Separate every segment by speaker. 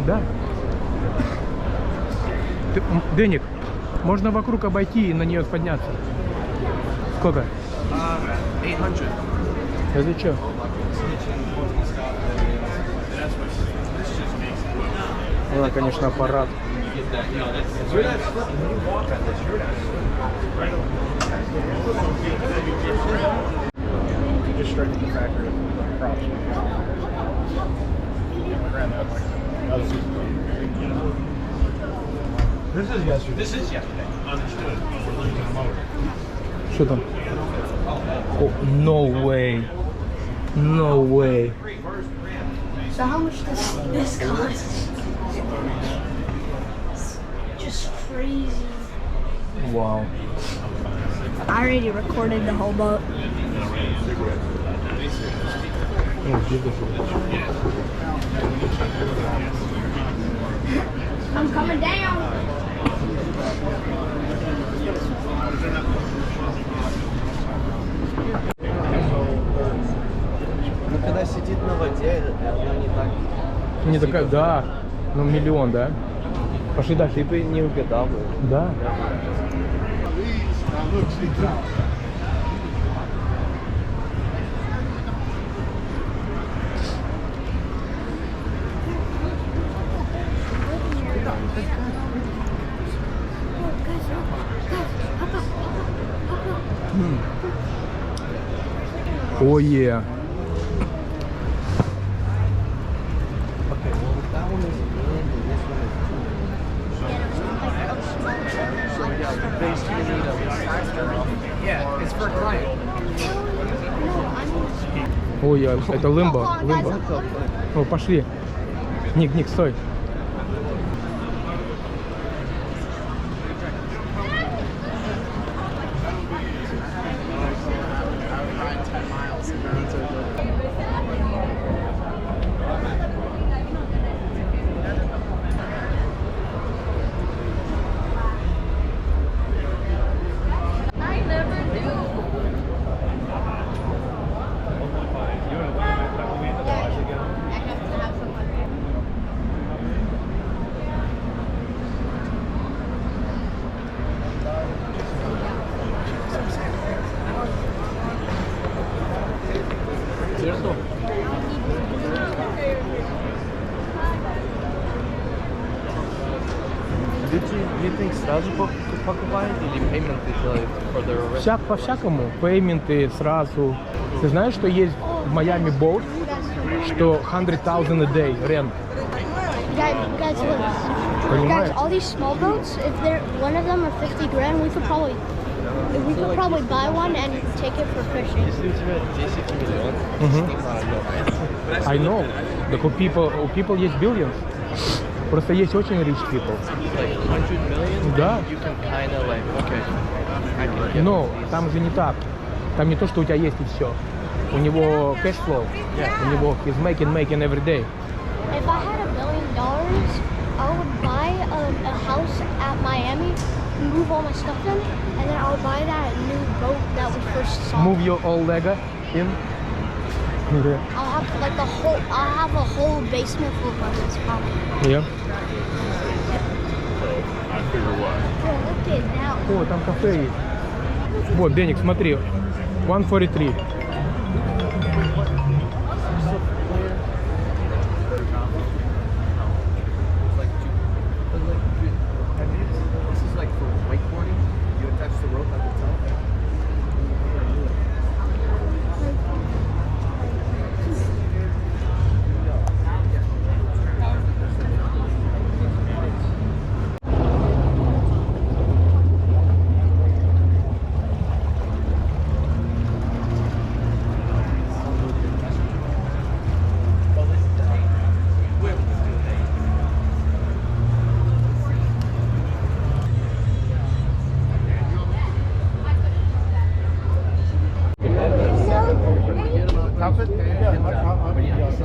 Speaker 1: Да. Деник, можно вокруг обойти и на нее подняться. Сколько?
Speaker 2: 800.
Speaker 1: Это что? Она, конечно, аппарат.
Speaker 2: This is yesterday. Understood. We're losing a motor.
Speaker 1: Что там? Oh, no way. No way.
Speaker 3: So how much does this cost? Just crazy.
Speaker 1: Wow.
Speaker 3: I already recorded the whole boat.
Speaker 1: Oh, beautiful.
Speaker 3: I'm coming down.
Speaker 4: Ну, когда сидит на воде, она не так...
Speaker 1: Не такая, да. Ну, миллион, да? Пошли дальше.
Speaker 4: Ты бы не угадал бы.
Speaker 1: Да. Oh yeah.
Speaker 4: Okay, well, that one is in and this one is... So yeah, the base you need a...
Speaker 2: Yeah, it's for a client.
Speaker 1: Ой, это лымба. Лымба. О, пошли. Ник, стой.
Speaker 4: Do you think сразу покупают или пейменты делают for the rest?
Speaker 1: По-всякому. Пейменты сразу. Ты знаешь, что есть в Майами боут, что 100,000 a day rent?
Speaker 3: Guys, look.
Speaker 1: Понимаешь?
Speaker 3: Guys, all these small boats, if they're one of them are 50 grand, we could probably buy one and take it for fishing.
Speaker 4: Если у тебя 10 миллионов,
Speaker 1: I know. Так у people есть billions. Просто есть очень rich people.
Speaker 4: like 100 million,
Speaker 1: Да.
Speaker 4: you can kind of like, okay, I can get
Speaker 1: Но там же не так. Там не то, что у тебя есть и все. У него cash flow. У него he's making every day.
Speaker 3: If I had $1 million, I would buy a house at Miami, move all my stuff in, and then I would buy that new boat that we first saw.
Speaker 1: Move your old Lego in.
Speaker 3: I'll have a whole basement full of weapons probably.
Speaker 1: Yeah.
Speaker 3: Oh, look at that.
Speaker 1: О, там кафе есть. Вот, Деник, смотри. 143.
Speaker 4: This is like for wakeboarding. You attach the rope at the top.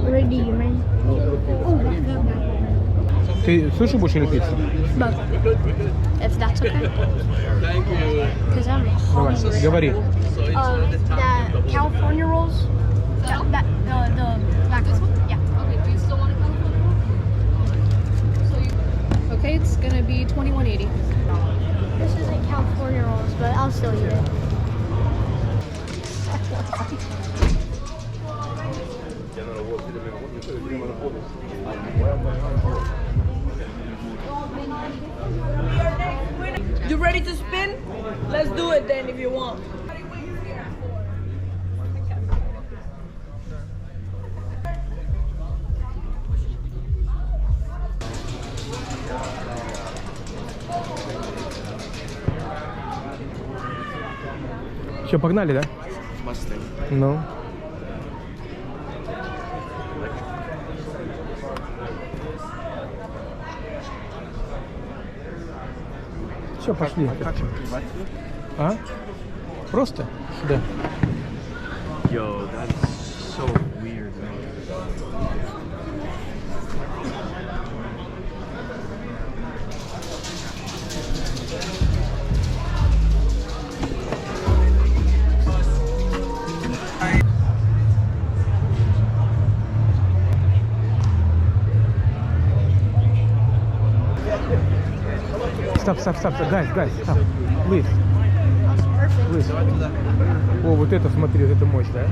Speaker 3: Ready, man.
Speaker 1: Ты суши будешь или пиццу?
Speaker 3: But if that's okay. Because I'm
Speaker 1: Давай,
Speaker 3: hungry.
Speaker 1: говори.
Speaker 3: The California rolls. The back one. Yeah.
Speaker 5: Okay, do you still want a California roll?
Speaker 3: still eat it.
Speaker 5: You ready to spin? Let's do it then if you want.
Speaker 1: Все, погнали, да?
Speaker 4: Mustang.
Speaker 1: Ну. Все, пошли. А? Просто сюда.
Speaker 4: Yo, that's so weird, man.
Speaker 1: Stop, guys, stop. Please. Please. О, вот это, смотри, вот это мощь, да?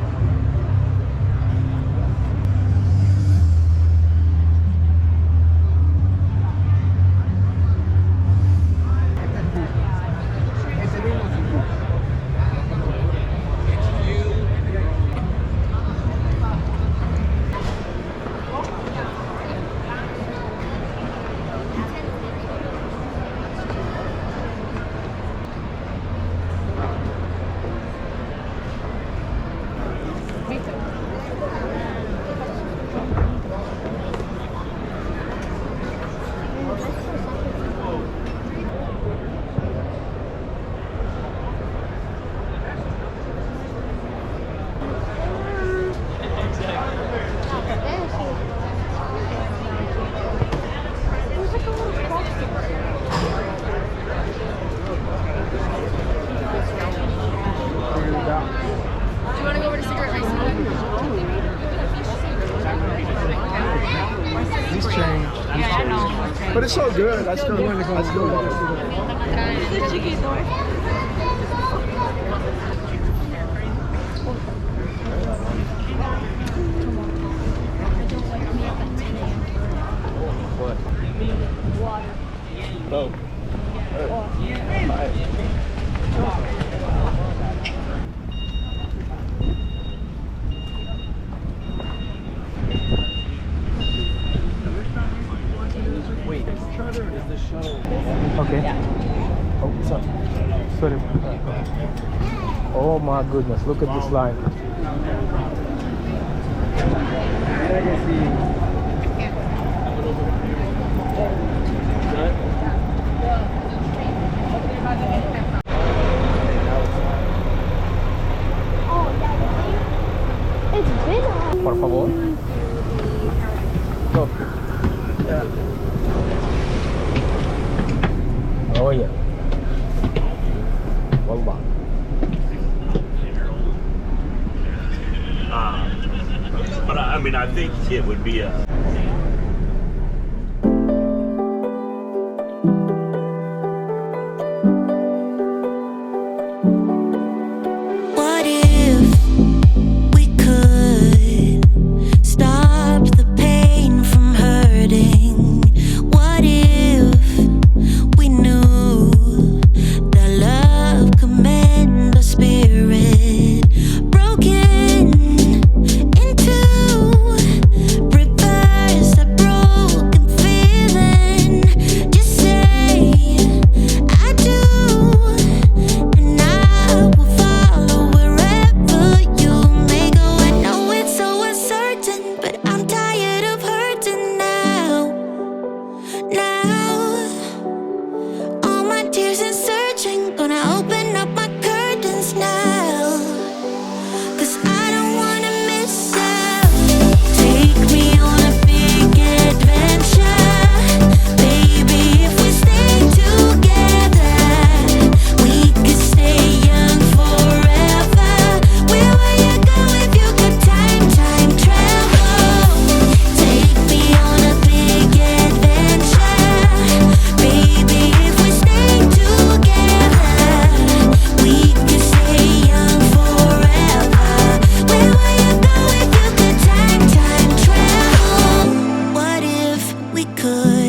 Speaker 4: He's changed. But it's so good. That's good. That's good. What? Oh. Wait, is the charter or is the shuttle?
Speaker 1: Okay. Oh, sorry. Oh my goodness, look at this line.
Speaker 3: It's been on.
Speaker 1: Por favor. Go. Oh yeah. Wallah.
Speaker 2: But I mean, I think it would be a.
Speaker 6: What if we could stop the pain from hurting? What if we knew that love could mend the spirit? Broken into, prepared.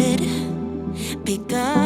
Speaker 6: could pick up